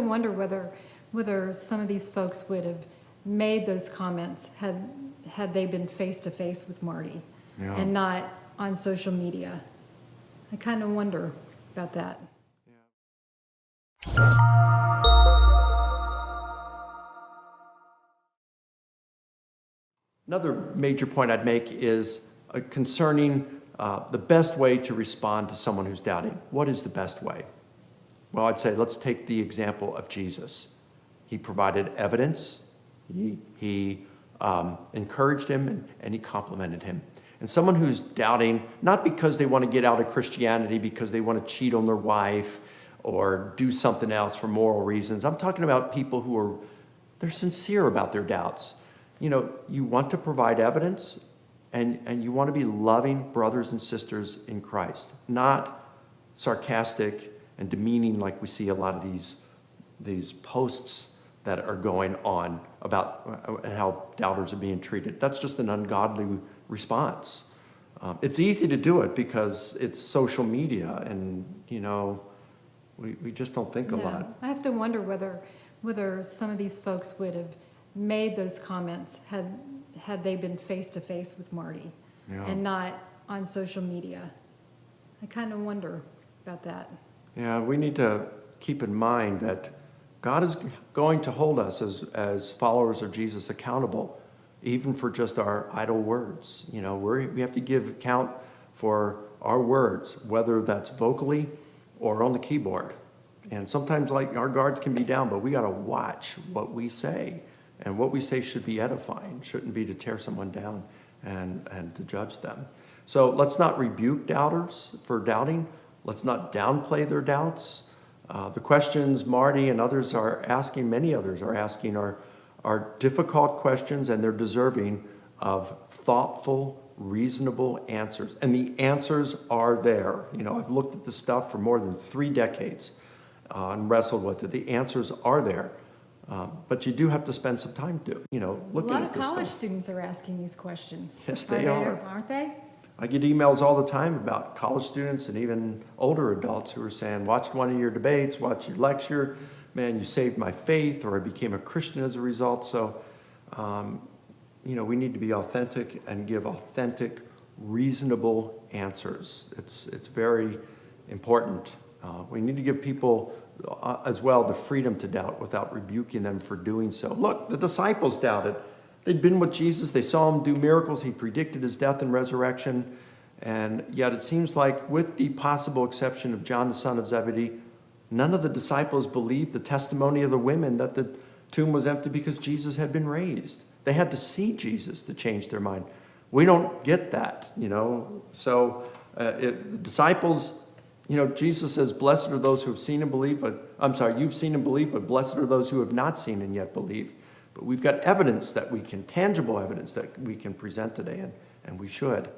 to wonder whether some of these folks would have made those comments had they been face to face with Marty and not on social media. I kind of wonder about that. Another major point I'd make is concerning the best way to respond to someone who's doubting. What is the best way? Well, I'd say let's take the example of Jesus. He provided evidence, he encouraged him, and he complimented him. And someone who's doubting, not because they want to get out of Christianity, because they want to cheat on their wife or do something else for moral reasons. I'm talking about people who they're sincere about their doubts. You know, you want to provide evidence, and you want to be loving brothers and sisters in Christ, not sarcastic and demeaning like we see a lot of these posts that are going on about how doubters are being treated. That's just an ungodly response. It's easy to do it because it's social media, and we just don't think a lot. I have to wonder whether some of these folks would have made those comments had they been face to face with Marty and not on social media. I kind of wonder about that. Yeah, we need to keep in mind that God is going to hold us as followers of Jesus accountable, even for just our idle words. We have to give account for our words, whether that's vocally or on the keyboard. And sometimes, our guards can be down, but we got to watch what we say. And what we say should be edifying, shouldn't be to tear someone down and to judge them. So let's not rebuke doubters for doubting. Let's not downplay their doubts. The questions Marty and others are asking, many others are asking, are difficult questions, and they're deserving of thoughtful, reasonable answers. And the answers are there. I've looked at this stuff for more than 3 decades and wrestled with it. The answers are there. But you do have to spend some time looking at this stuff. A lot of college students are asking these questions. Yes, they are. Aren't they? I get emails all the time about college students and even older adults who are saying, watched one of your debates, watched your lecture, man, you saved my faith, or I became a Christian as a result. So, we need to be authentic and give authentic, reasonable answers. It's very important. We need to give people as well the freedom to doubt without rebuking them for doing so. Look, the disciples doubted. They'd been with Jesus. They saw him do miracles. He predicted his death and resurrection. And yet it seems like, with the possible exception of John, the son of Zebedee, none of the disciples believed the testimony of the women that the tomb was empty because Jesus had been raised. They had to see Jesus to change their mind. We don't get that, So the disciples... Jesus says, blessed are those who have seen and believe, you've seen and believe, but blessed are those who have not seen and yet believe. But we've got tangible evidence that we can present today, and we should.